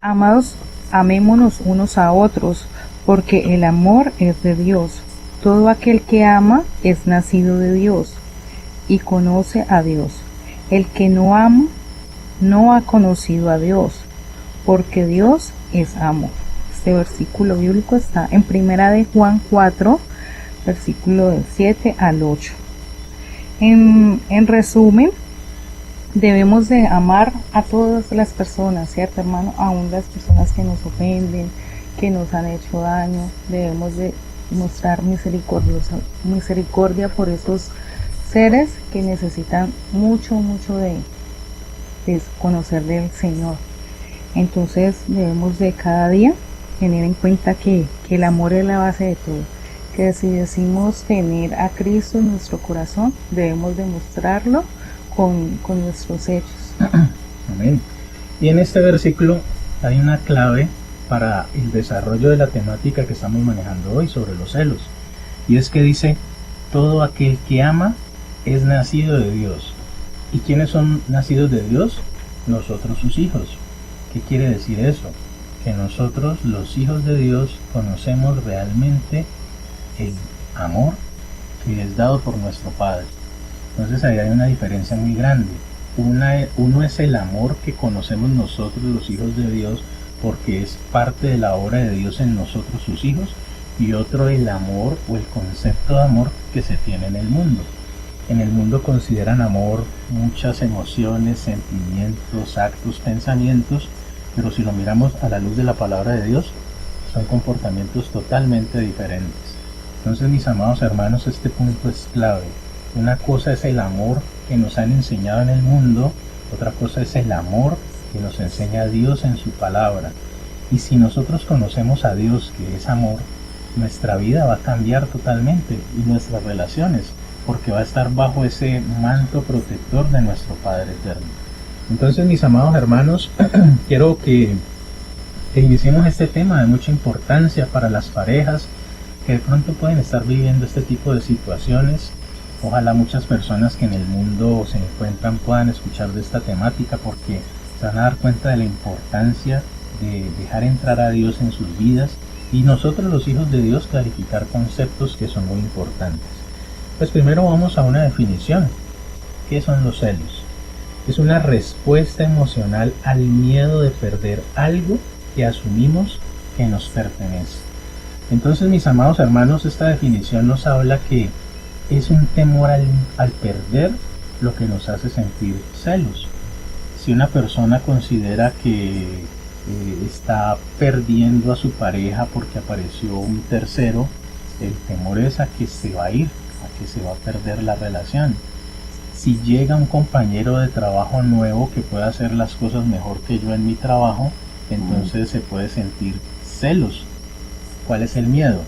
Amados, amémonos unos a otros, porque el amor es de Dios. Todo aquel que ama es nacido de Dios y conoce a Dios. El que no ama no ha conocido a Dios, porque Dios es amor. Este versículo bíblico está en Primera de Juan 4, versículo del 7 al 8. En resumen, debemos de amar a todas las personas, ¿cierto, hermano? Aún las personas que nos ofenden, que nos han hecho daño. Debemos de mostrar misericordia por esos seres que necesitan mucho de conocer del Señor. Entonces debemos de cada día tener en cuenta que el amor es la base de todo, que si decimos tener a Cristo en nuestro corazón, debemos demostrarlo con nuestros hechos. Amén. Y en este versículo hay una clave para el desarrollo de la temática que estamos manejando hoy sobre los celos, y es que dice: todo aquel que ama es nacido de Dios. ¿Y quiénes son nacidos de Dios? Nosotros, sus hijos. ¿Qué quiere decir eso? Que nosotros, los hijos de Dios, conocemos realmente el amor que es dado por nuestro Padre. Entonces ahí hay una diferencia muy grande. Uno es el amor que conocemos nosotros, los hijos de Dios, porque es parte de la obra de Dios en nosotros, sus hijos, y otro el amor o el concepto de amor que se tiene en el mundo. En el mundo consideran amor muchas emociones, sentimientos, actos, pensamientos, pero si lo miramos a la luz de la palabra de Dios, son comportamientos totalmente diferentes. Entonces, mis amados hermanos, este punto es clave. Una cosa es el amor que nos han enseñado en el mundo, otra cosa es el amor que nos enseña Dios en su palabra. Y si nosotros conocemos a Dios, que es amor, nuestra vida va a cambiar totalmente, y nuestras relaciones, porque va a estar bajo ese manto protector de nuestro Padre eterno. Entonces, mis amados hermanos, quiero que iniciemos este tema de mucha importancia para las parejas que de pronto pueden estar viviendo este tipo de situaciones. Ojalá muchas personas que en el mundo se encuentran puedan escuchar de esta temática, porque se van a dar cuenta de la importancia de dejar entrar a Dios en sus vidas, y nosotros, los hijos de Dios, clarificar conceptos que son muy importantes. Pues primero vamos a una definición. ¿Qué son los celos? Es una respuesta emocional al miedo de perder algo que asumimos que nos pertenece. Entonces, mis amados hermanos, esta definición nos habla que es un temor al perder lo que nos hace sentir celos. Si una persona considera que está perdiendo a su pareja porque apareció un tercero, el temor es a que se va a ir, a que se va a perder la relación. Si llega un compañero de trabajo nuevo que pueda hacer las cosas mejor que yo en mi trabajo, entonces se puede sentir celos. ¿Cuál es el miedo?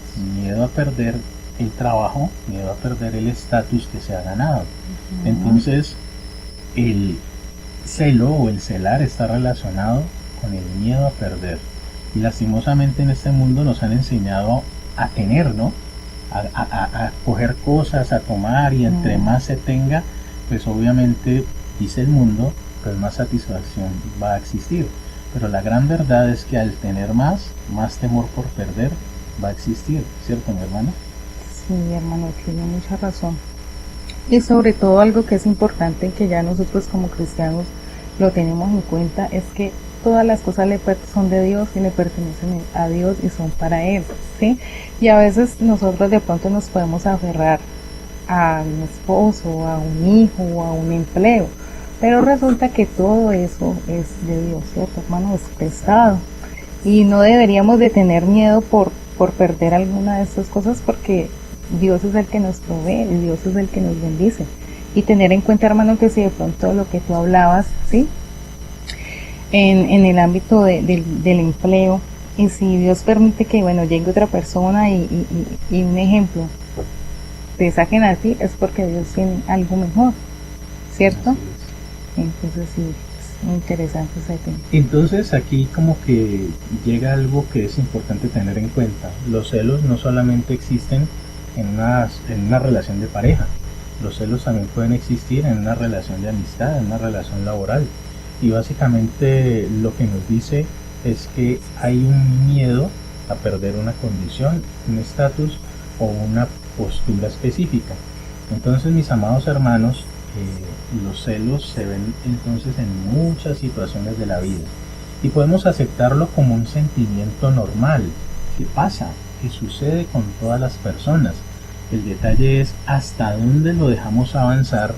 Miedo a perder el trabajo, miedo a perder el estatus que se ha ganado. Entonces, el celo o el celar está relacionado con el miedo a perder. Y lastimosamente en este mundo nos han enseñado a tener, ¿no? A coger cosas, a tomar, y entre más se tenga, pues obviamente, dice el mundo, pues más satisfacción va a existir. Pero la gran verdad es que al tener más temor por perder va a existir, ¿cierto, mi hermano? Sí, hermano, tiene mucha razón. Y sobre todo algo que es importante, que ya nosotros como cristianos lo tenemos en cuenta, es que todas las cosas son de Dios y le pertenecen a Dios y son para Él, ¿sí? Y a veces nosotros de pronto nos podemos aferrar a un esposo, a un hijo o a un empleo, pero resulta que todo eso es de Dios, ¿cierto, hermano? Es prestado, y no deberíamos de tener miedo por perder alguna de estas cosas, porque Dios es el que nos provee y Dios es el que nos bendice. Y tener en cuenta, hermano, que si de pronto lo que tú hablabas, ¿sí? En el ámbito del empleo, y si Dios permite que, bueno, llegue otra persona y un ejemplo, te saquen a ti, es porque Dios tiene algo mejor, ¿cierto? Entonces sí, es muy interesante ese tema. Entonces aquí como que llega algo que es importante tener en cuenta. Los celos no solamente existen en una relación de pareja, los celos también pueden existir en una relación de amistad, en una relación laboral. Y básicamente lo que nos dice es que hay un miedo a perder una condición, un estatus o una postura específica. Entonces, mis amados hermanos, los celos se ven entonces en muchas situaciones de la vida y podemos aceptarlo como un sentimiento normal que pasa, que sucede con todas las personas. El detalle es hasta dónde lo dejamos avanzar,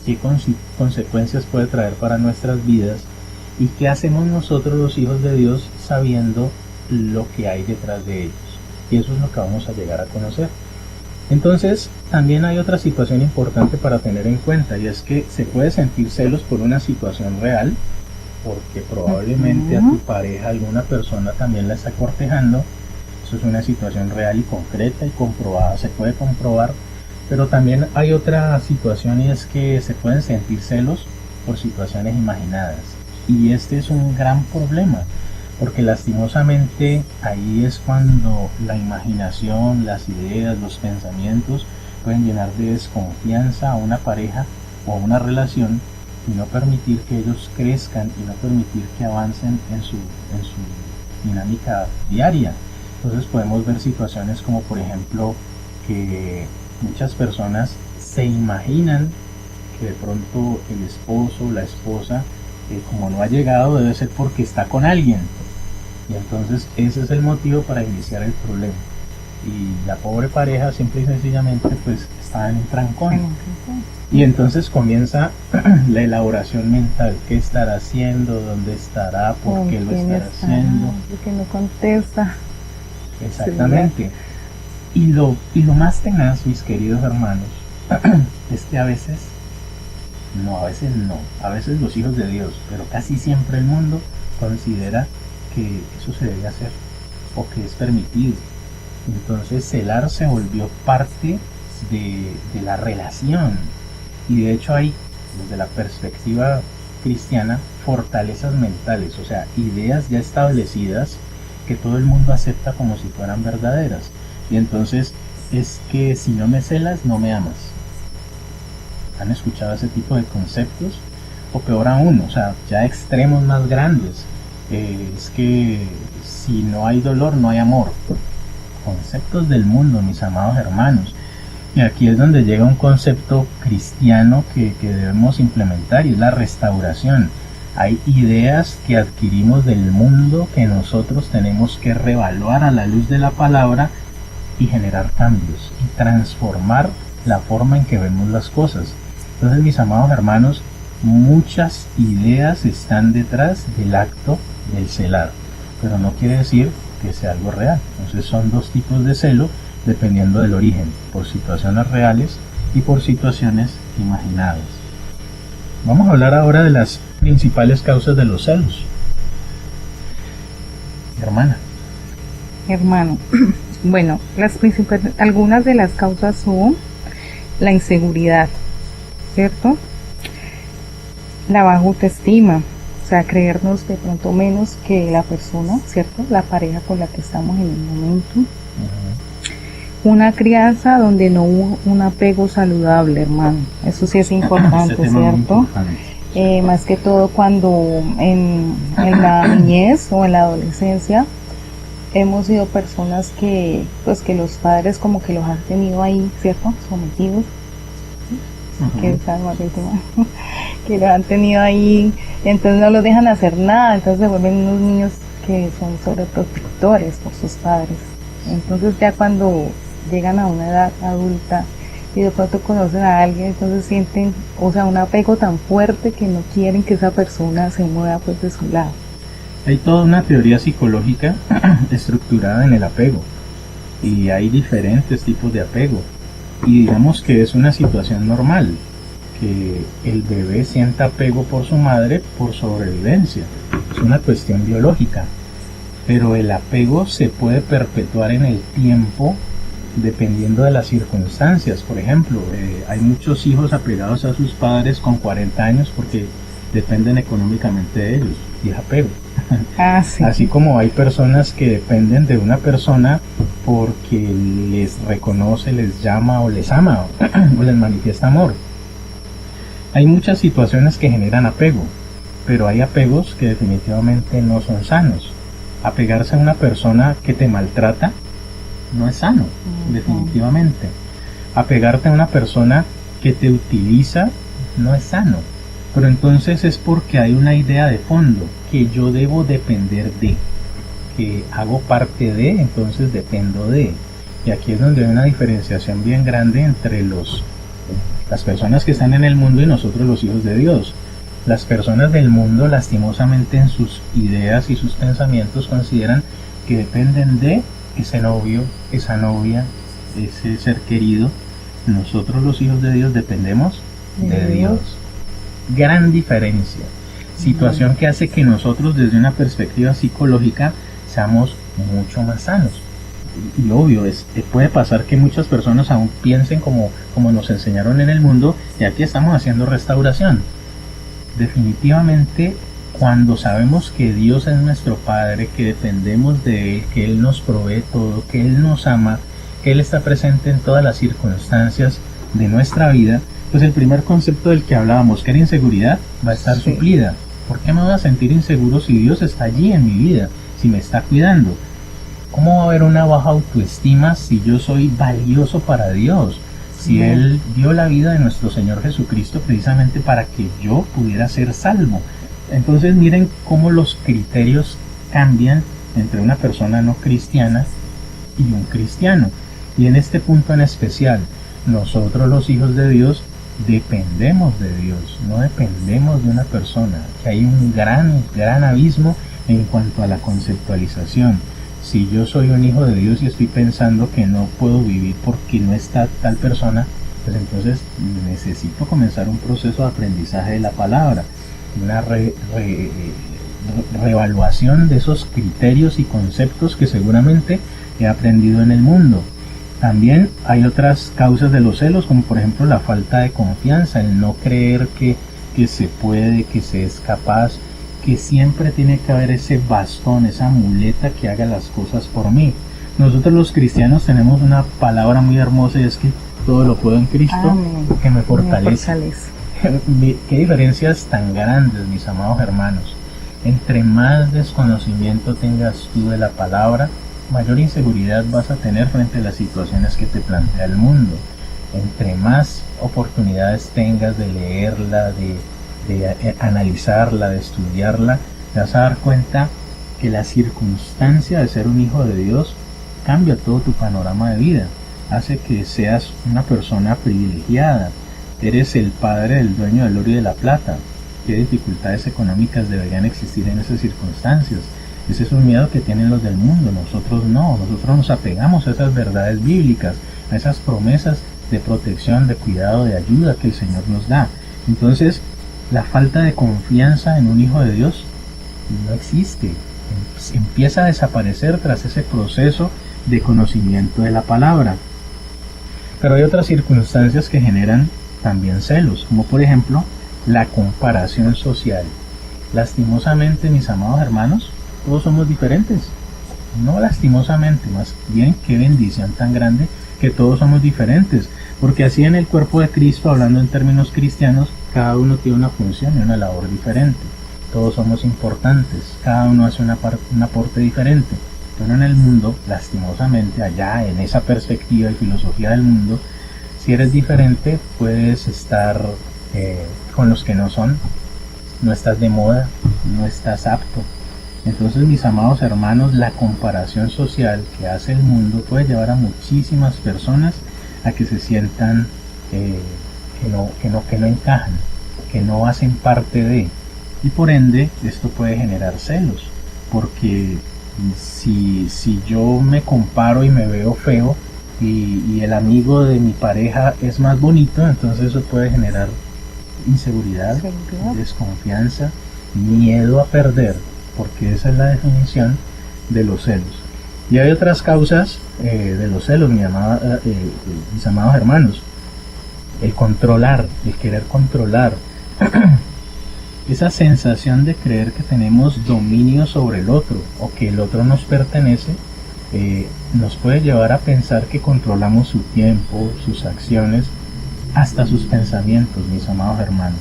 qué consecuencias puede traer para nuestras vidas y qué hacemos nosotros los hijos de Dios sabiendo lo que hay detrás de ellos. Y eso es lo que vamos a llegar a conocer. Entonces, también hay otra situación importante para tener en cuenta, y es que se puede sentir celos por una situación real, porque probablemente a tu pareja, alguna persona también la está cortejando. Eso es una situación real y concreta y comprobada, se puede comprobar. Pero también hay otra situación, y es que se pueden sentir celos por situaciones imaginadas. Y este es un gran problema, porque lastimosamente ahí es cuando la imaginación, las ideas, los pensamientos pueden llenar de desconfianza a una pareja o a una relación y no permitir que ellos crezcan y no permitir que avancen en su dinámica diaria. Entonces podemos ver situaciones como, por ejemplo, que muchas personas se imaginan que de pronto el esposo o la esposa, como no ha llegado, debe ser porque está con alguien. Y entonces ese es el motivo para iniciar el problema. Y la pobre pareja simple y sencillamente pues está en un trancón. Y entonces comienza la elaboración mental. ¿Qué estará haciendo? ¿Dónde estará? ¿Por qué lo estará haciendo? ¿Por qué no contesta? Exactamente. Y lo más tenaz, mis queridos hermanos, es que a veces a veces los hijos de Dios, pero casi siempre el mundo considera que eso se debe hacer o que es permitido. Entonces celar se volvió parte de la relación, y de hecho hay, desde la perspectiva cristiana, fortalezas mentales, o sea, ideas ya establecidas que todo el mundo acepta como si fueran verdaderas. Y entonces es que si no me celas, no me amas. ¿Han escuchado ese tipo de conceptos? O peor aún, o sea, ya extremos más grandes. Es que si no hay dolor, no hay amor. Conceptos del mundo, mis amados hermanos. Y aquí es donde llega un concepto cristiano que debemos implementar, y es la restauración. Hay ideas que adquirimos del mundo que nosotros tenemos que reevaluar a la luz de la palabra y generar cambios y transformar la forma en que vemos las cosas. Entonces, mis amados hermanos, muchas ideas están detrás del acto del celar, pero no quiere decir que sea algo real. Entonces son dos tipos de celo dependiendo del origen, por situaciones reales y por situaciones imaginadas. Vamos a hablar ahora de las principales causas de los celos. Hermano, bueno, algunas de las causas son la inseguridad, ¿cierto? La baja autoestima, o sea, creernos de pronto menos que la persona, ¿cierto? La pareja con la que estamos en el momento. Una crianza donde no hubo un apego saludable, hermano. Eso sí es importante, ¿cierto? Más que todo cuando en la niñez o en la adolescencia hemos sido personas que los padres como que los han tenido ahí, ¿cierto? Sometidos. Que los han tenido ahí, entonces no los dejan hacer nada, entonces se vuelven unos niños que son sobreprotectores por sus padres. Entonces ya cuando llegan a una edad adulta y de pronto conocen a alguien, entonces sienten, o sea, un apego tan fuerte que no quieren que esa persona se mueva pues de su lado. Hay toda una teoría psicológica estructurada en el apego, y hay diferentes tipos de apego, y digamos que es una situación normal que el bebé sienta apego por su madre por sobrevivencia, es una cuestión biológica, pero el apego se puede perpetuar en el tiempo dependiendo de las circunstancias. Por ejemplo, hay muchos hijos apegados a sus padres con 40 años porque dependen económicamente de ellos, y es apego. Sí. Así como hay personas que dependen de una persona porque les reconoce, les llama o les ama o les manifiesta amor. Hay muchas situaciones que generan apego, pero hay apegos que definitivamente no son sanos. Apegarse a una persona que te maltrata no es sano, definitivamente. Apegarte a una persona que te utiliza no es sano. Pero entonces es porque hay una idea de fondo, que yo debo depender de, que hago parte de, entonces dependo de. Y aquí es donde hay una diferenciación bien grande entre las personas que están en el mundo y nosotros los hijos de Dios. Las personas del mundo, lastimosamente, en sus ideas y sus pensamientos consideran que dependen de ese novio, esa novia, ese ser querido. Nosotros los hijos de Dios dependemos de Dios. Gran diferencia. Situación que hace que nosotros, desde una perspectiva psicológica, seamos mucho más sanos. Y obvio, puede pasar que muchas personas aún piensen como nos enseñaron en el mundo, y aquí estamos haciendo restauración. Definitivamente, cuando sabemos que Dios es nuestro Padre, que dependemos de Él, que Él nos provee todo, que Él nos ama, que Él está presente en todas las circunstancias de nuestra vida, pues el primer concepto del que hablábamos, que era inseguridad, va a estar suplida. ¿Por qué me voy a sentir inseguro si Dios está allí en mi vida, si me está cuidando? ¿Cómo va a haber una baja autoestima si yo soy valioso para Dios? Si Él dio la vida de nuestro Señor Jesucristo precisamente para que yo pudiera ser salvo. Entonces miren cómo los criterios cambian entre una persona no cristiana y un cristiano. Y en este punto en especial, nosotros los hijos de Dios dependemos de Dios, no dependemos de una persona. Que hay un gran abismo en cuanto a la conceptualización. Si yo soy un hijo de Dios y estoy pensando que no puedo vivir porque no está tal persona, pues entonces necesito comenzar un proceso de aprendizaje de la palabra, una reevaluación de esos criterios y conceptos que seguramente he aprendido en el mundo. También hay otras causas de los celos, como por ejemplo la falta de confianza, el no creer que se puede, que se es capaz, que siempre tiene que haber ese bastón, esa muleta que haga las cosas por mí. Nosotros los cristianos tenemos una palabra muy hermosa, y es que todo lo puedo en Cristo que me fortalece. Qué diferencias tan grandes, mis amados hermanos. Entre más desconocimiento tengas tú de la palabra, mayor inseguridad vas a tener frente a las situaciones que te plantea el mundo. Entre más oportunidades tengas de leerla, de analizarla, de estudiarla, te vas a dar cuenta que la circunstancia de ser un hijo de Dios cambia todo tu panorama de vida, hace que seas una persona privilegiada, eres el padre del dueño del oro y de la plata. ¿Qué dificultades económicas deberían existir en esas circunstancias? Ese es un miedo que tienen los del mundo, nosotros no, nosotros nos apegamos a esas verdades bíblicas, a esas promesas de protección, de cuidado, de ayuda que el Señor nos da. Entonces, la falta de confianza en un hijo de Dios no existe, empieza a desaparecer tras ese proceso de conocimiento de la palabra. Pero hay otras circunstancias que generan también celos, como por ejemplo la comparación social. Lastimosamente, mis amados hermanos, todos somos diferentes. No lastimosamente, más bien qué bendición tan grande que todos somos diferentes, porque así en el cuerpo de Cristo, hablando en términos cristianos, cada uno tiene una función y una labor diferente. Todos somos importantes, cada uno hace un aporte diferente. Pero en el mundo, lastimosamente, allá en esa perspectiva y filosofía del mundo, si eres diferente, puedes estar con los que no son, no estás de moda, no estás apto. Entonces, mis amados hermanos, la comparación social que hace el mundo puede llevar a muchísimas personas a que se sientan que no encajan, que no hacen parte de, y por ende esto puede generar celos, porque si yo me comparo y me veo feo y el amigo de mi pareja es más bonito, entonces eso puede generar inseguridad, desconfianza, miedo a perder, porque esa es la definición de los celos. Y hay otras causas de los celos, mis amados hermanos. El controlar, el querer controlar. Esa sensación de creer que tenemos dominio sobre el otro o que el otro nos pertenece, nos puede llevar a pensar que controlamos su tiempo, sus acciones, hasta sus pensamientos, mis amados hermanos.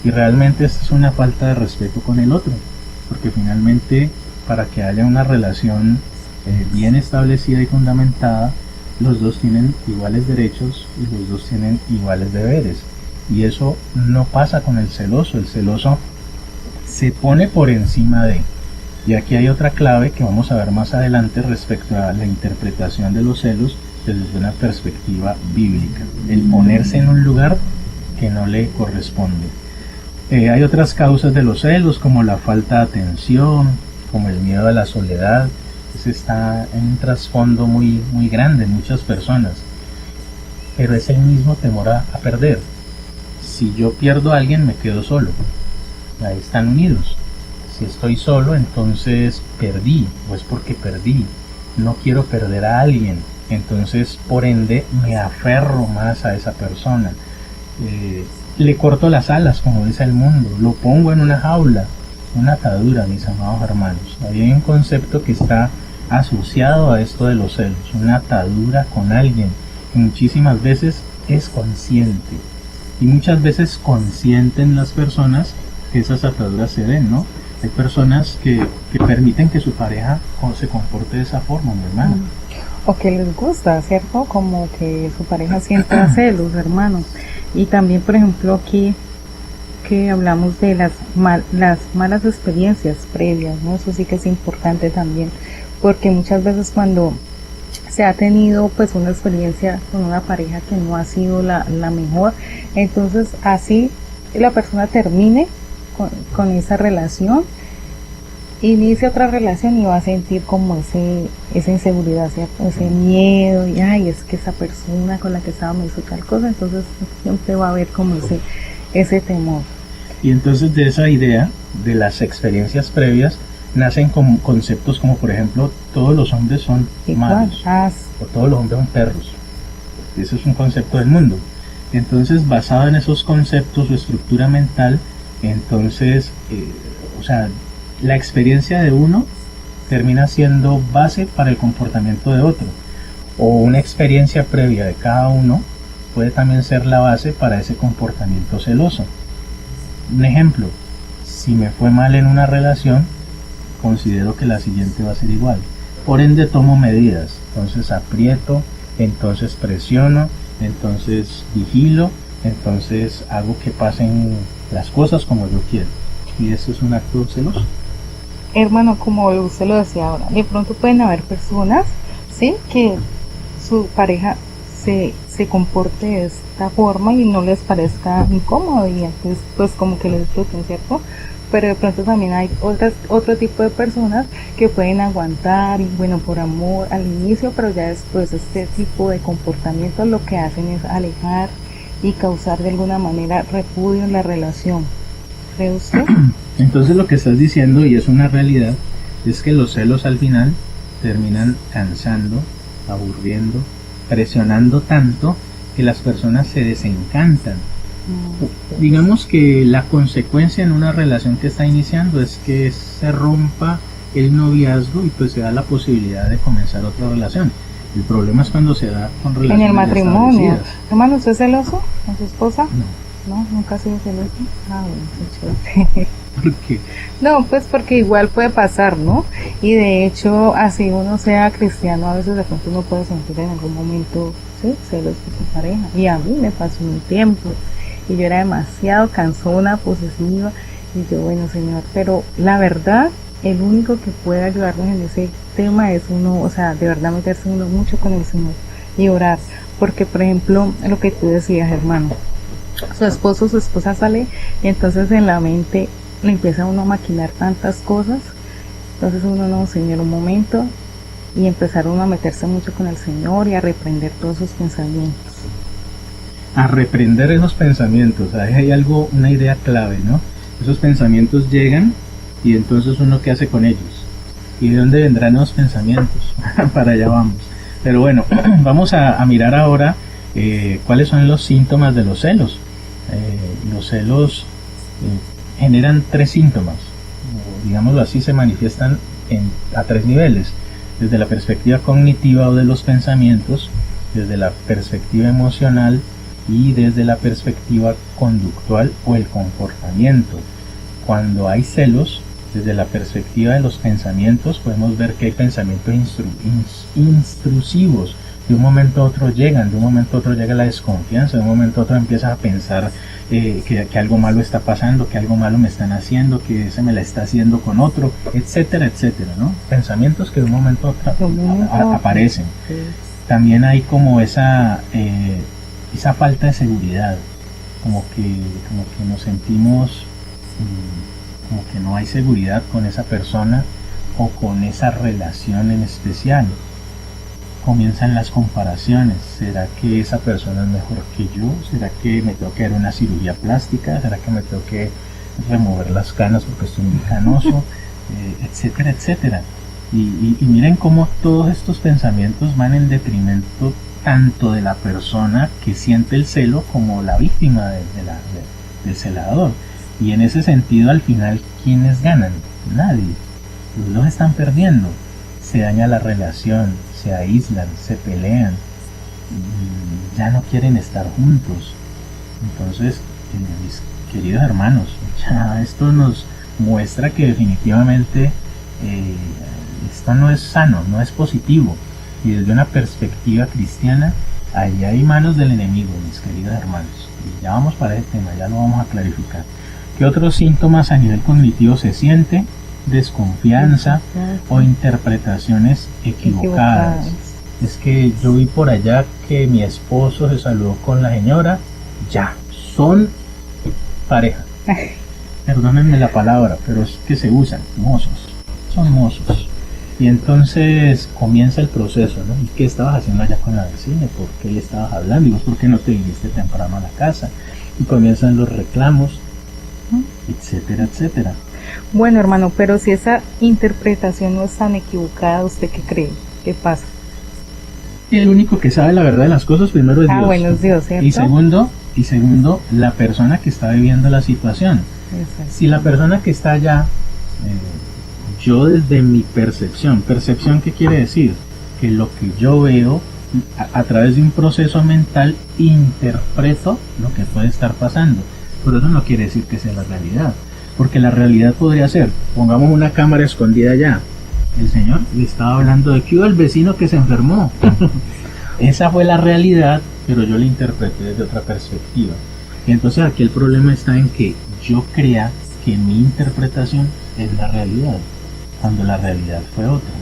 Y realmente esto es una falta de respeto con el otro, porque finalmente para que haya una relación bien establecida y fundamentada, los dos tienen iguales derechos y los dos tienen iguales deberes. Y eso no pasa con el celoso. El celoso se pone por encima de. Y aquí hay otra clave que vamos a ver más adelante respecto a la interpretación de los celos desde una perspectiva bíblica. El ponerse en un lugar que no le corresponde. Hay otras causas de los celos, como la falta de atención, como el miedo a la soledad. Ese está en un trasfondo muy grande en muchas personas. Pero es el mismo temor a perder. Si yo pierdo a alguien, me quedo solo. Ahí están unidos. Si estoy solo, entonces perdí, o es porque perdí. No quiero perder a alguien, entonces por ende me aferro más a esa persona. Le corto las alas, como dice el mundo, lo pongo en una jaula, una atadura, mis amados hermanos. Ahí hay un concepto que está asociado a esto de los celos, una atadura con alguien, que muchísimas veces es consciente, y muchas veces consienten las personas que esas ataduras se den, ¿no? Hay personas que permiten que su pareja se comporte de esa forma, mi hermano. O que les gusta, ¿cierto? Como que su pareja sienta celos, hermanos. Y también, por ejemplo, aquí que hablamos de las malas experiencias previas, ¿no? Eso sí que es importante también, porque muchas veces cuando se ha tenido pues una experiencia con una pareja que no ha sido la mejor, entonces así la persona termine con esa relación, inicia otra relación y va a sentir como esa inseguridad, ¿cierto? Ese miedo, y ay, es que esa persona con la que estaba me hizo tal cosa, entonces siempre va a haber como ese temor. Y entonces de esa idea, de las experiencias previas, nacen como conceptos como, por ejemplo, todos los hombres son malos, o todos los hombres son perros. Ese es un concepto del mundo. Entonces, basado en esos conceptos o estructura mental, entonces, la experiencia de uno termina siendo base para el comportamiento de otro, o una experiencia previa de cada uno puede también ser la base para ese comportamiento celoso. Un ejemplo, si me fue mal en una relación, considero que la siguiente va a ser igual, por ende tomo medidas, entonces aprieto, entonces presiono, entonces vigilo, entonces hago que pasen las cosas como yo quiero, y eso es un acto celoso. Hermano, como usted lo decía ahora, de pronto pueden haber personas, ¿sí?, que su pareja se comporte de esta forma y no les parezca incómodo, y entonces pues como que les disfruten, ¿cierto? Pero de pronto también hay otro tipo de personas que pueden aguantar, y bueno, por amor al inicio, pero ya después este tipo de comportamiento lo que hacen es alejar y causar de alguna manera repudio en la relación. ¿Cree usted? Entonces lo que estás diciendo, y es una realidad, es que los celos al final terminan cansando, aburriendo, presionando tanto que las personas se desencantan. Digamos que la consecuencia en una relación que está iniciando es que se rompa el noviazgo y pues se da la posibilidad de comenzar otra relación. El problema es cuando se da con relaciones en el matrimonio. establecidas. Hermano, ¿usted es celoso con su esposa? No, nunca ha sido celoso. Bueno, qué chévere. ¿Por qué? No, pues porque igual puede pasar, ¿no? Y de hecho, así uno sea cristiano, a veces de pronto uno puede sentir en algún momento, ¿sí?, celos por su pareja. Y a mí me pasó un tiempo, y yo era demasiado cansona, posesiva, y yo, bueno, Señor, pero la verdad, el único que puede ayudarnos en ese tema es uno, de verdad meterse uno mucho con el Señor y orar, porque por ejemplo, lo que tú decías, hermano, su esposo, su esposa sale, y entonces en la mente le empieza uno a maquinar tantas cosas, entonces uno, no, Señor, un momento, y empezar uno a meterse mucho con el Señor y a reprender todos sus pensamientos. A reprender esos pensamientos, ahí hay algo, una idea clave, ¿no? Esos pensamientos llegan, y entonces uno, ¿qué hace con ellos? ¿Y de dónde vendrán esos pensamientos? Para allá vamos. Pero bueno, vamos a mirar ahora cuáles son los síntomas de los celos. Los celos generan 3 síntomas, digámoslo así, se manifiestan a 3 niveles: desde la perspectiva cognitiva o de los pensamientos, desde la perspectiva emocional y desde la perspectiva conductual o el comportamiento. Cuando hay celos, Desde la perspectiva de los pensamientos podemos ver que hay pensamientos intrusivos. De un momento a otro llegan, de un momento a otro llega la desconfianza, de un momento a otro empiezas a pensar que algo malo está pasando, que algo malo me están haciendo, que se me la está haciendo con otro, etcétera, etcétera, ¿no? Pensamientos que de un momento a otro aparecen. Sí. También hay como esa falta de seguridad, como que nos sentimos como que no hay seguridad con esa persona o con esa relación en especial. Comienzan las comparaciones. ¿Será que esa persona es mejor que yo? ¿Será que me tengo que dar una cirugía plástica? ¿Será que me tengo que remover las canas porque estoy muy canoso? Etcétera, etcétera. Y miren cómo todos estos pensamientos van en detrimento tanto de la persona que siente el celo como la víctima del celador. Y en ese sentido, al final, ¿quiénes ganan? Nadie. Los dos están perdiendo. Se daña la relación, se aíslan, se pelean, ya no quieren estar juntos. Entonces, mis queridos hermanos, ya esto nos muestra que definitivamente esto no es sano, no es positivo. Y desde una perspectiva cristiana, ahí hay manos del enemigo, mis queridos hermanos. Y ya vamos para ese tema, ya lo vamos a clarificar. ¿Qué otros síntomas a nivel cognitivo se siente? Desconfianza o interpretaciones equivocadas. Es que yo vi por allá que mi esposo se saludó con la señora, ya, son pareja. Perdónenme la palabra, pero es que se usan, mozos, son mozos. Y entonces comienza el proceso, ¿no? ¿Y qué estabas haciendo allá con la vecina? ¿Por qué le estabas hablando? ¿Y vos por qué no te viniste temprano a la casa? Y comienzan los reclamos, etcétera, etcétera. Bueno, hermano, pero si esa interpretación no es tan equivocada, ¿usted qué cree? ¿Qué pasa? El único que sabe la verdad de las cosas primero es Dios. Bueno, es Dios, ¿cierto? Y segundo, la persona que está viviendo la situación. Exacto. Si la persona que está allá, yo desde mi percepción, ¿qué quiere decir? Que lo que yo veo, a través de un proceso mental, interpreto lo que puede estar pasando. Pero eso no quiere decir que sea la realidad. Porque la realidad podría ser, pongamos una cámara escondida allá. El Señor le estaba hablando de que hubo el vecino que se enfermó. Esa fue la realidad, pero yo la interpreté desde otra perspectiva. Y entonces aquí el problema está en que yo crea que mi interpretación es la realidad, cuando la realidad fue otra.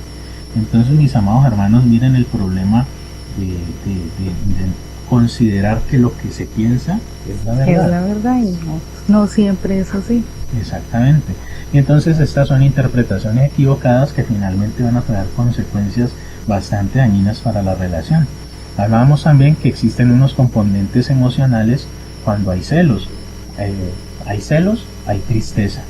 Entonces, mis amados hermanos, miren el problema de considerar que lo que se piensa es la verdad. Es la verdad y no siempre es así. Exactamente. Y entonces estas son interpretaciones equivocadas que finalmente van a traer consecuencias bastante dañinas para la relación. Hablábamos también que existen unos componentes emocionales cuando hay celos. Hay celos, hay tristeza.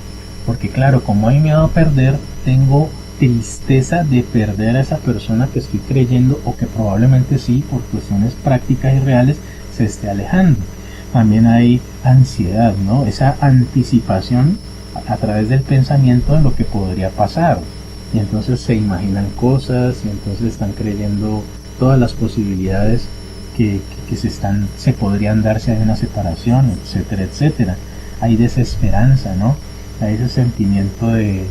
Porque claro, como hay miedo a perder, tengo tristeza de perder a esa persona que estoy creyendo o que probablemente sí, por cuestiones prácticas y reales, se esté alejando. También hay ansiedad, ¿no? Esa anticipación a través del pensamiento de lo que podría pasar. Y entonces se imaginan cosas y entonces están creyendo todas las posibilidades que se podrían dar si hay una separación, etcétera, etcétera. Hay desesperanza, ¿no? Hay ese sentimiento de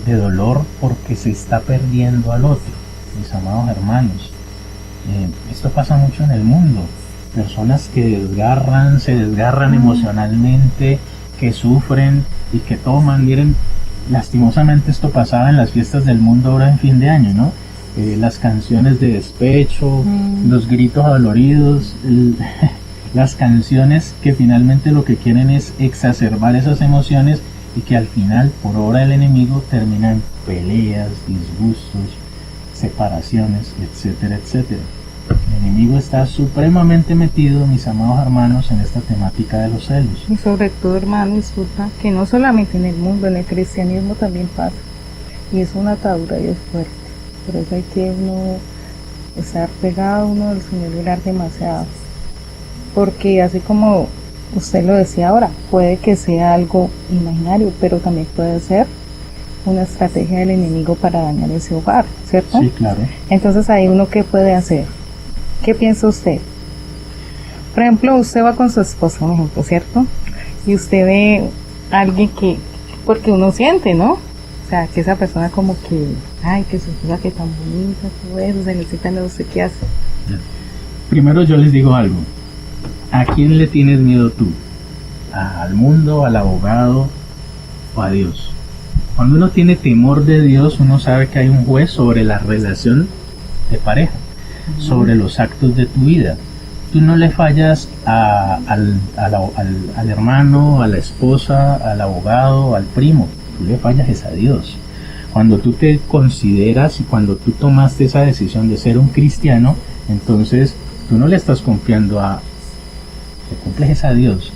dolor porque se está perdiendo al otro, mis amados hermanos. Esto pasa mucho en el mundo. Personas que se desgarran emocionalmente, que sufren y que toman. Miren, lastimosamente esto pasaba en las fiestas del mundo ahora en fin de año, ¿no? Las canciones de despecho, los gritos adoloridos, las canciones que finalmente lo que quieren es exacerbar esas emociones y que al final, por obra del enemigo, terminan peleas, disgustos, separaciones, etcétera, etcétera. El enemigo está supremamente metido, mis amados hermanos, en esta temática de los celos. Y sobre todo, hermano, disculpa, que no solamente en el mundo, en el cristianismo también pasa. Y es una atadura y es fuerte. Por eso hay que uno estar pegado a uno del Señor y orar demasiado. Porque así como usted lo decía ahora, puede que sea algo imaginario, pero también puede ser una estrategia del enemigo para dañar ese hogar, ¿cierto? Sí, claro. Entonces ahí uno, ¿qué puede hacer? ¿Qué piensa usted? Por ejemplo, usted va con su esposa, un ejemplo, ¿cierto? Y usted ve a alguien que porque uno siente, ¿no? O sea, que esa persona como que, ay, que su esposa que tan bonita, todo eso, se necesita, no sé qué hace. Primero yo les digo algo. ¿A quién le tienes miedo tú? ¿Al mundo, al abogado o a Dios? Cuando uno tiene temor de Dios, uno sabe que hay un juez sobre la relación de pareja, sobre los actos de tu vida. Tú no le fallas al hermano, a la esposa, al abogado, al primo. Tú le fallas es a Dios. Cuando tú te consideras y cuando tú tomaste esa decisión de ser un cristiano, entonces tú no le estás confiando le cumples a Dios.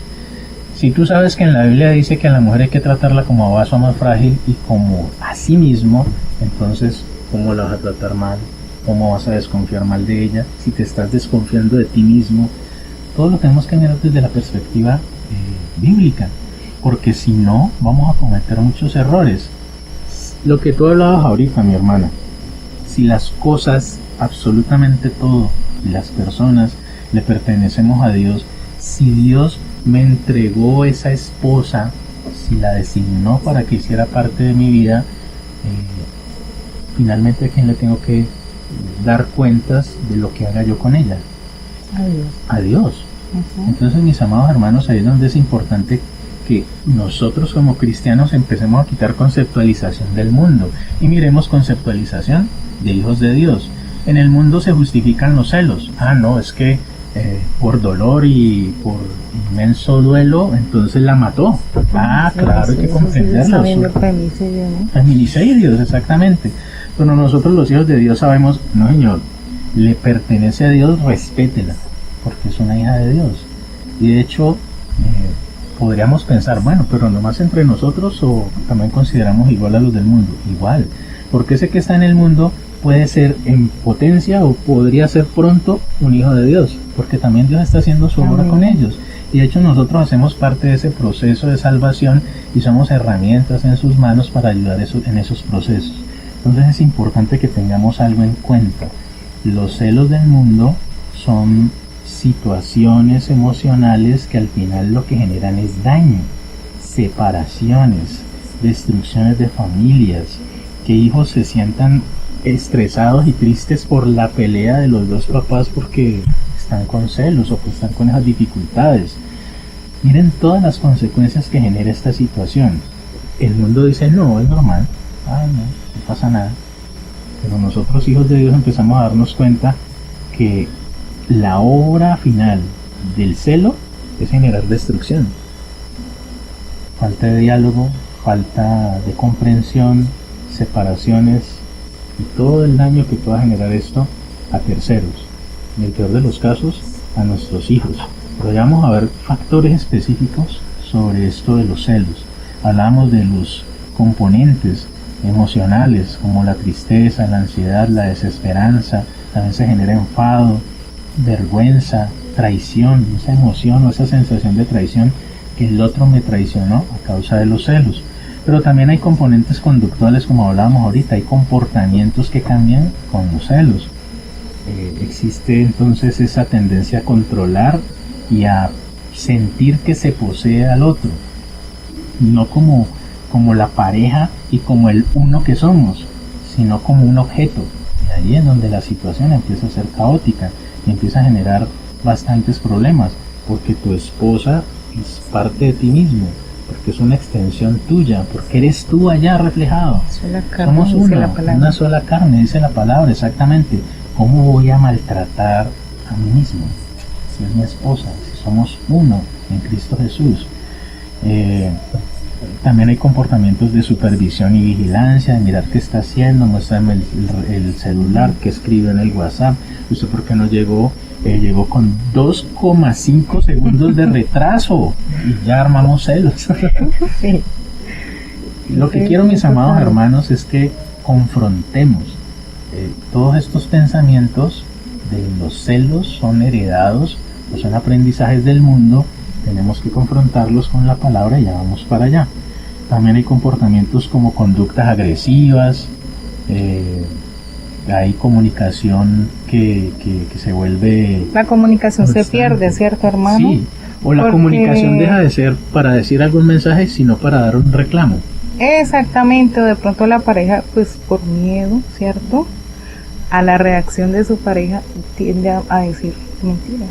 Si tú sabes que en la Biblia dice que a la mujer hay que tratarla como a vaso más frágil y como a sí mismo, entonces ¿cómo la vas a tratar mal? ¿Cómo vas a desconfiar mal de ella? Si te estás desconfiando de ti mismo, todo lo tenemos que mirar desde la perspectiva bíblica, porque si no, vamos a cometer muchos errores. Lo que tú hablabas ahorita, mi hermana, si las cosas, absolutamente todo, y las personas le pertenecemos a Dios, si Dios me entregó esa esposa, si la designó para que hiciera parte de mi vida, finalmente a quién le tengo que dar cuentas de lo que haga yo con ella. A Dios. Entonces, mis amados hermanos, ahí es donde es importante que nosotros como cristianos empecemos a quitar conceptualización del mundo y miremos conceptualización de hijos de Dios. En el mundo se justifican los celos. No, es que por dolor y por inmenso duelo, entonces la mató. Claro, hay que comprenderlo. Feminicidios, exactamente. Pero nosotros los hijos de Dios sabemos, no señor, le pertenece a Dios, respétela, porque es una hija de Dios. Y de hecho, podríamos pensar, bueno, pero nomás entre nosotros o también consideramos igual a los del mundo. Igual, porque ese que está en el mundo puede ser en potencia o podría ser pronto un hijo de Dios, porque también Dios está haciendo su obra con ellos. Y de hecho nosotros hacemos parte de ese proceso de salvación y somos herramientas en sus manos para ayudar en esos procesos. Entonces es importante que tengamos algo en cuenta. Los celos del mundo son situaciones emocionales que al final lo que generan es daño, separaciones, destrucciones de familias, que hijos se sientan estresados y tristes por la pelea de los dos papás porque están con celos o que están con esas dificultades. Miren todas las consecuencias que genera esta situación. El mundo dice, no, es normal, no pasa nada. Pero nosotros, hijos de Dios, empezamos a darnos cuenta que la obra final del celo es generar destrucción. Falta de diálogo, falta de comprensión, separaciones y todo el daño que pueda generar esto a terceros. En el peor de los casos, a nuestros hijos. Pero ya vamos a ver factores específicos sobre esto de los celos. Hablamos de los componentes emocionales como la tristeza, la ansiedad, la desesperanza. También se genera enfado, vergüenza, traición, esa emoción o esa sensación de traición, que el otro me traicionó a causa de los celos. Pero también hay componentes conductuales, como hablábamos ahorita, hay comportamientos que cambian con los celos. Existe entonces esa tendencia a controlar y a sentir que se posee al otro, no como la pareja y como el uno que somos, sino como un objeto. Y ahí es donde la situación empieza a ser caótica y empieza a generar bastantes problemas, porque tu esposa es parte de ti mismo, porque es una extensión tuya, porque eres tú allá reflejado. Somos una sola carne, dice la palabra, exactamente. ¿Cómo voy a maltratar a mí mismo? Si es mi esposa, si somos uno en Cristo Jesús. También hay comportamientos de supervisión y vigilancia, de mirar qué está haciendo, muéstrame el celular, que escribe en el WhatsApp. ¿Usted por qué no llegó? Llegó con 2,5 segundos de retraso y ya armamos celos. Sí. Lo que quiero, mis amados hermanos, es que confrontemos todos estos pensamientos de los celos. Son heredados o son aprendizajes del mundo. Tenemos que confrontarlos con la palabra y ya vamos para allá. También hay comportamientos como conductas agresivas, hay comunicación que se vuelve... La comunicación constante. Se pierde, ¿cierto, hermano? Sí, o la comunicación deja de ser para decir algún mensaje, sino para dar un reclamo. Exactamente, o de pronto la pareja, pues por miedo, ¿cierto? A la reacción de su pareja tiende a decir mentiras.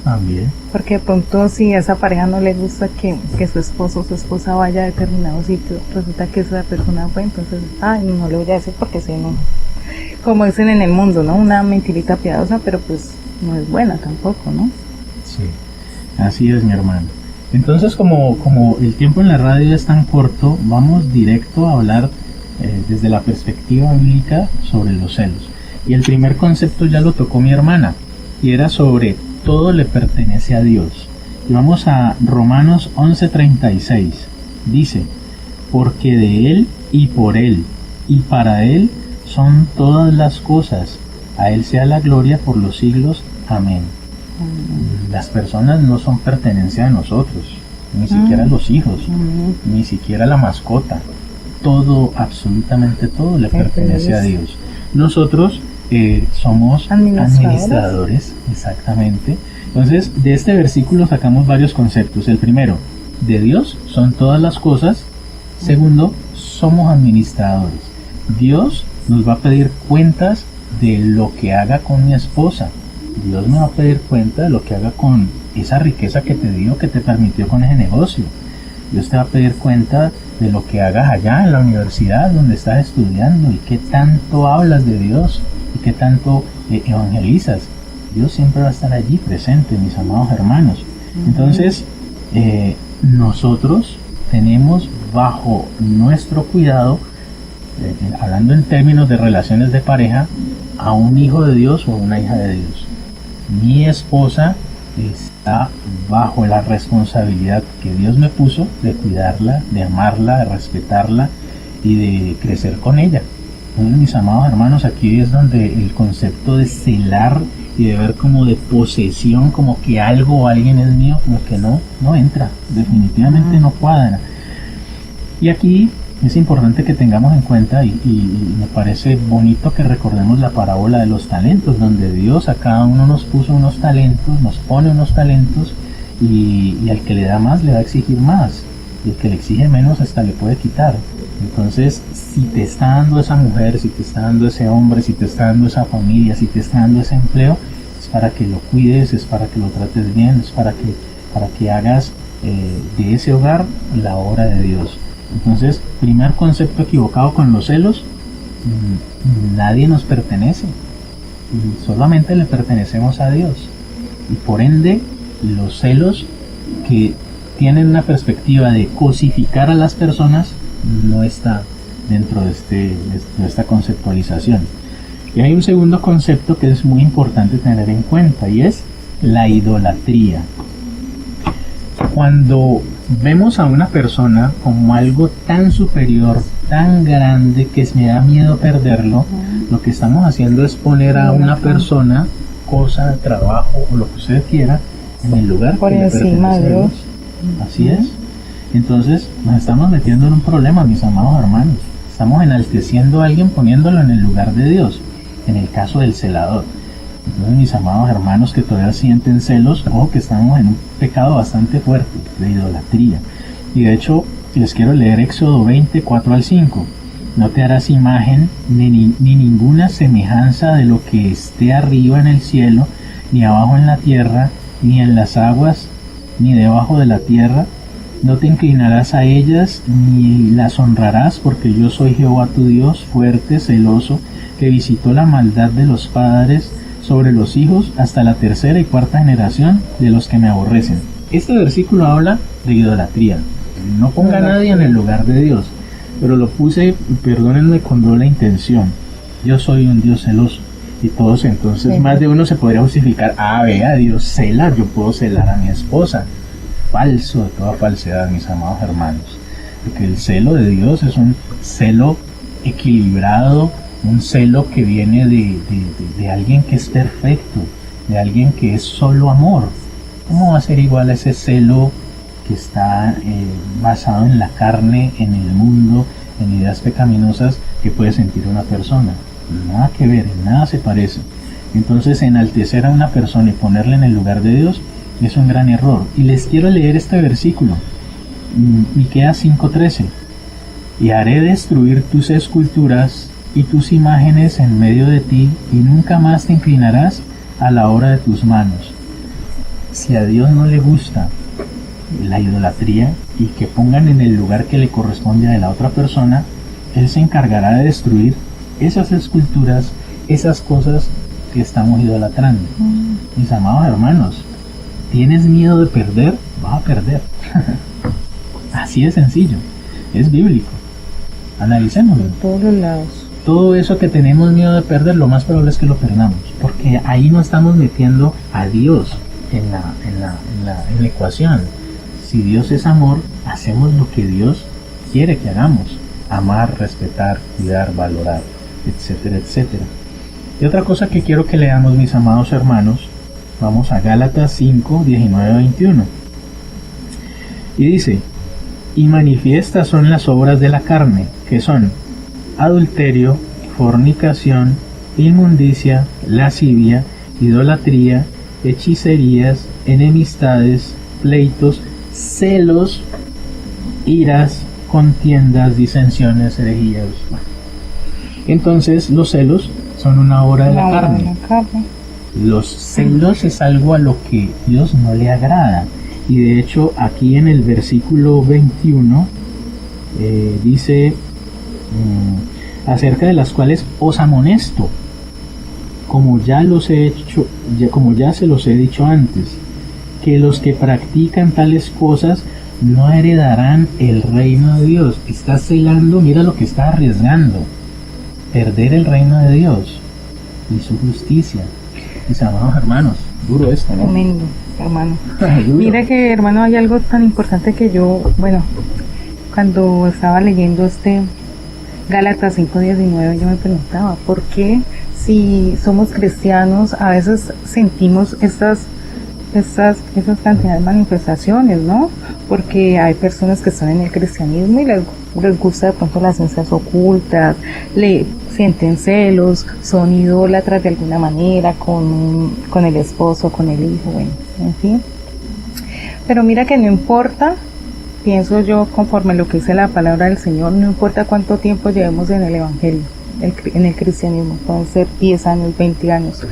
También. Porque de pronto si a esa pareja no le gusta que su esposo o su esposa vaya a determinado sitio, resulta que esa persona fue, entonces, ay, no le voy a decir porque si no, como dicen en el mundo, ¿no? Una mentirita piadosa, pero pues no es buena tampoco, ¿no? Sí, así es, mi hermano. Entonces, como el tiempo en la radio es tan corto, vamos directo a hablar desde la perspectiva bíblica sobre los celos. Y el primer concepto ya lo tocó mi hermana, y era sobre todo le pertenece a Dios. Y vamos a Romanos 11:36. Dice, porque de Él y por Él y para Él son todas las cosas. A Él sea la gloria por los siglos. Amén. Las personas no son pertenencia de nosotros, ni siquiera los hijos, ni siquiera la mascota. Todo, absolutamente todo le pertenece a Dios. Nosotros somos administradores, exactamente. Entonces, de este versículo sacamos varios conceptos. El primero, de Dios son todas las cosas. Segundo, somos administradores. Dios nos va a pedir cuentas de lo que haga con mi esposa. Dios me va a pedir cuenta de lo que haga con esa riqueza que te dio, que te permitió con ese negocio. Dios te va a pedir cuenta de lo que hagas allá en la universidad donde estás estudiando y qué tanto hablas de Dios y qué tanto evangelizas. Dios siempre va a estar allí presente, mis amados hermanos. Entonces, nosotros tenemos bajo nuestro cuidado, hablando en términos de relaciones de pareja, a un hijo de Dios o una hija de Dios. Mi esposa está bajo la responsabilidad que Dios me puso de cuidarla, de amarla, de respetarla y de crecer con ella. Bueno, mis amados hermanos, aquí es donde el concepto de celar y de ver como de posesión, como que algo o alguien es mío, como que no entra, definitivamente no cuadra. Y aquí es importante que tengamos en cuenta y me parece bonito que recordemos la parábola de los talentos, donde Dios a cada uno nos puso unos talentos, nos pone unos talentos y al que le da más le va a exigir más, y el que le exige menos hasta le puede quitar. Entonces, si te está dando esa mujer, si te está dando ese hombre, si te está dando esa familia, si te está dando ese empleo, es para que lo cuides, es para que lo trates bien, es para que hagas de ese hogar la obra de Dios. Entonces, primer concepto equivocado con los celos, nadie nos pertenece, solamente le pertenecemos a Dios. Y por ende, los celos que tienen una perspectiva de cosificar a las personas no está dentro de esta conceptualización. Y hay un segundo concepto que es muy importante tener en cuenta, y es la idolatría. Cuando vemos a una persona como algo tan superior, tan grande, que me da miedo perderlo, lo que estamos haciendo es poner a una persona, cosa, trabajo o lo que usted quiera, en el lugar por que le encima pertenece a Dios. Así es. Entonces nos estamos metiendo en un problema, mis amados hermanos. Estamos enalteciendo a alguien poniéndolo en el lugar de Dios, en el caso del celador. Entonces, mis amados hermanos que todavía sienten celos, ojo que estamos en un pecado bastante fuerte de idolatría. Y de hecho, les quiero leer Éxodo 20, 4 al 5. No te harás imagen ni ninguna semejanza de lo que esté arriba en el cielo, ni abajo en la tierra, ni en las aguas, ni debajo de la tierra. No te inclinarás a ellas, ni las honrarás, porque yo soy Jehová tu Dios, fuerte, celoso, que visitó la maldad de los padres sobre los hijos hasta la tercera y cuarta generación de los que me aborrecen. Este versículo habla de idolatría. No ponga a nadie en el lugar de Dios, pero lo puse, perdónenme, con doble intención. Yo soy un Dios celoso. Y todos, entonces, más de uno se podría justificar: vea, Dios cela, yo puedo celar a mi esposa. Falso de toda falsedad, mis amados hermanos. Porque el celo de Dios es un celo equilibrado, un celo que viene de alguien que es perfecto, de alguien que es solo amor. ¿Cómo va a ser igual a ese celo que está basado en la carne, en el mundo, en ideas pecaminosas que puede sentir una persona? Nada que ver, en nada se parece. Entonces, enaltecer a una persona y ponerla en el lugar de Dios es un gran error. Y les quiero leer este versículo, Miqueas 5:13. y haré destruir tus esculturas y tus imágenes en medio de ti, y nunca más te inclinarás a la obra de tus manos. Si a Dios no le gusta la idolatría y que pongan en el lugar que le corresponde a la otra persona, Él se encargará de destruir esas esculturas, esas cosas que estamos idolatrando. Mis amados hermanos, ¿tienes miedo de perder? Vas a perder. Así de sencillo, es bíblico. Analicémoslo. Por todos los lados. Todo eso que tenemos miedo de perder, lo más probable es que lo perdamos, porque ahí no estamos metiendo a Dios en la ecuación. Si Dios es amor, hacemos lo que Dios quiere que hagamos: amar, respetar, cuidar, valorar, etcétera, etcétera. Y otra cosa que quiero que leamos, mis amados hermanos, vamos a Gálatas 5, 19, 21. Y dice: y manifiestas son las obras de la carne, que son adulterio, fornicación, inmundicia, lascivia, idolatría, hechicerías, enemistades, pleitos, celos, iras, contiendas, disensiones, herejías. Entonces los celos son una obra de la carne. Los celos es algo a lo que Dios no le agrada. Y de hecho aquí en el versículo 21 dice acerca de las cuales os amonesto, como ya se los he dicho antes, que los que practican tales cosas no heredarán el reino de Dios. Está celando, mira lo que está arriesgando: perder el reino de Dios y su justicia. Mis amados hermanos, duro esto, ¿no? Tremendo, hermano. Mira que, hermano, hay algo tan importante que yo, cuando estaba leyendo Gálatas 5:19, yo me preguntaba, ¿por qué si somos cristianos a veces sentimos estas cantidades de manifestaciones, ¿no? Porque hay personas que están en el cristianismo y les gusta de pronto las ciencias ocultas, le sienten celos, son idólatras de alguna manera con el esposo, con el hijo, en fin. Pero mira que no importa, pienso yo, conforme lo que dice la palabra del Señor, no importa cuánto tiempo llevemos en el evangelio, en el cristianismo, pueden ser 10 años, 20 años.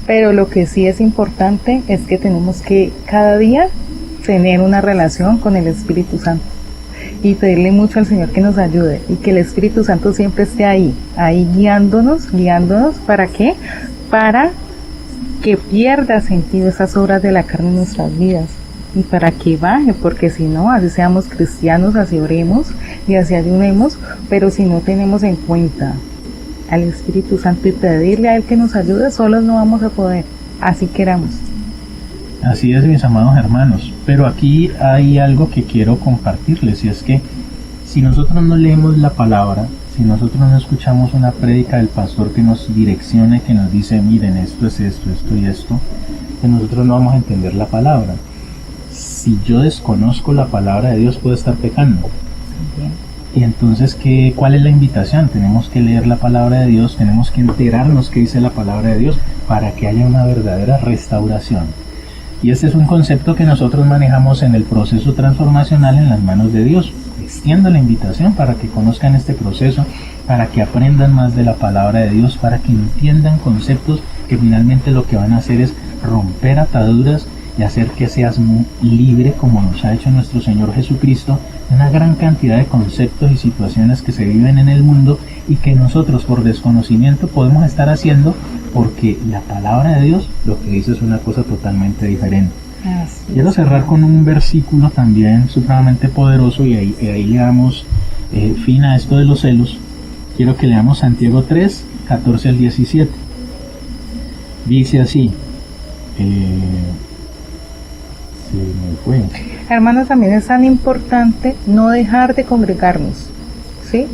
Pero lo que sí es importante es que tenemos que cada día tener una relación con el Espíritu Santo y pedirle mucho al Señor que nos ayude y que el Espíritu Santo siempre esté ahí guiándonos, ¿para qué? Para que pierda sentido esas obras de la carne en nuestras vidas y para que baje, porque si no, así seamos cristianos, así oremos y así ayunemos, pero si no tenemos en cuenta al Espíritu Santo y pedirle a Él que nos ayude, solos no vamos a poder, así queramos. Así es, mis amados hermanos, pero aquí hay algo que quiero compartirles, y es que si nosotros no leemos la palabra, si nosotros no escuchamos una prédica del pastor que nos direccione, que nos dice, miren, esto es esto, esto y esto, que nosotros no vamos a entender la palabra. Si yo desconozco la palabra de Dios, puedo estar pecando. Y entonces, ¿cuál es la invitación? Tenemos que leer la palabra de Dios, tenemos que enterarnos qué dice la palabra de Dios para que haya una verdadera restauración. Y este es un concepto que nosotros manejamos en el proceso transformacional en las manos de Dios. Extiendo la invitación para que conozcan este proceso, para que aprendan más de la palabra de Dios, para que entiendan conceptos que finalmente lo que van a hacer es romper ataduras y hacer que seas libre, como nos ha hecho nuestro Señor Jesucristo, de una gran cantidad de conceptos y situaciones que se viven en el mundo y que nosotros por desconocimiento podemos estar haciendo, porque la palabra de Dios lo que dice es una cosa totalmente diferente. Quiero cerrar con un versículo también supremamente poderoso y ahí le damos fin a esto de los celos. Quiero que leamos Santiago 3, 14 al 17. Dice así, hermanos, también es tan importante no dejar de congregarnos, ¿sí?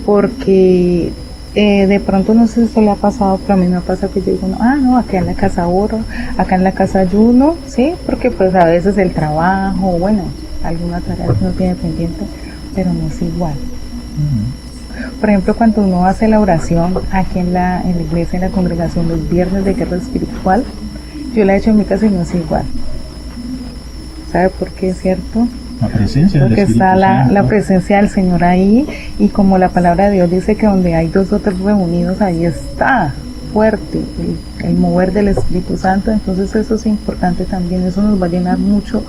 Porque de pronto, no sé si se le ha pasado, pero a mí me ha pasado que yo digo, acá en la casa oro, acá en la casa ayuno, ¿sí? Porque pues a veces el trabajo, alguna tarea que uno tiene pendiente, pero no es igual. Por ejemplo, cuando uno hace la oración aquí en la iglesia, en la congregación, los viernes de guerra espiritual, yo la he hecho en mi casa y no es igual. ¿Sabe por qué es cierto? La presencia del porque Espíritu está la Santo. presencia del Señor ahí, y como la palabra de Dios dice que donde hay dos o tres reunidos, ahí está fuerte el mover del Espíritu Santo. Entonces eso es importante también, eso nos va a llenar mucho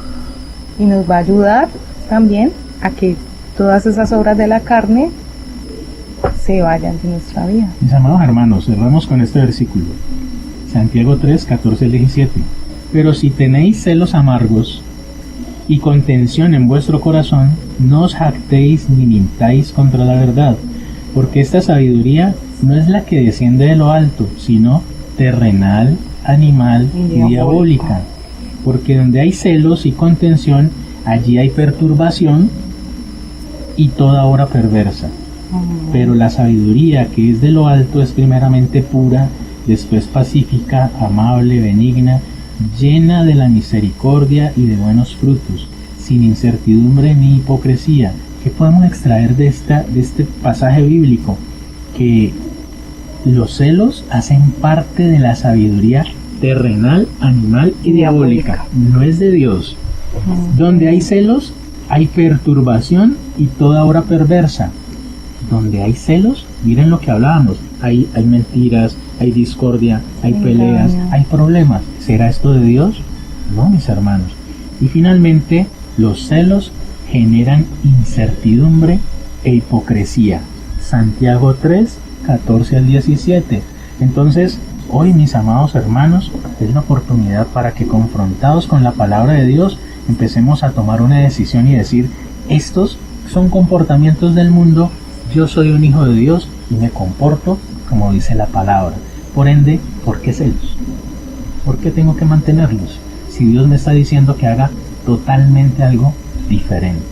y nos va a ayudar también a que todas esas obras de la carne se vayan de nuestra vida. Mis amados hermanos, cerramos con este versículo. Santiago 3, 14 al 17. Pero si tenéis celos amargos y contención en vuestro corazón, no os jactéis ni mintáis contra la verdad, porque esta sabiduría no es la que desciende de lo alto, sino terrenal, animal y diabólica. Porque donde hay celos y contención, allí hay perturbación y toda obra perversa. Pero la sabiduría que es de lo alto es primeramente pura, después pacífica, amable, benigna, llena de la misericordia y de buenos frutos, sin incertidumbre ni hipocresía. ¿Qué podemos extraer de este pasaje bíblico? Que los celos hacen parte de la sabiduría terrenal, animal y diabólica. No es de Dios. Donde hay celos, hay perturbación y toda obra perversa. Donde hay celos, miren lo que hablábamos, hay mentiras, hay discordia, hay peleas, hay problemas. ¿Será esto de Dios? No, mis hermanos. Y finalmente, los celos generan incertidumbre e hipocresía. Santiago 3, 14 al 17. Entonces, hoy, mis amados hermanos, es la oportunidad para que, confrontados con la palabra de Dios, empecemos a tomar una decisión y decir: estos son comportamientos del mundo, yo soy un hijo de Dios y me comporto como dice la palabra. Por ende, ¿por qué celos? ¿Por qué tengo que mantenerlos? Si Dios me está diciendo que haga totalmente algo diferente.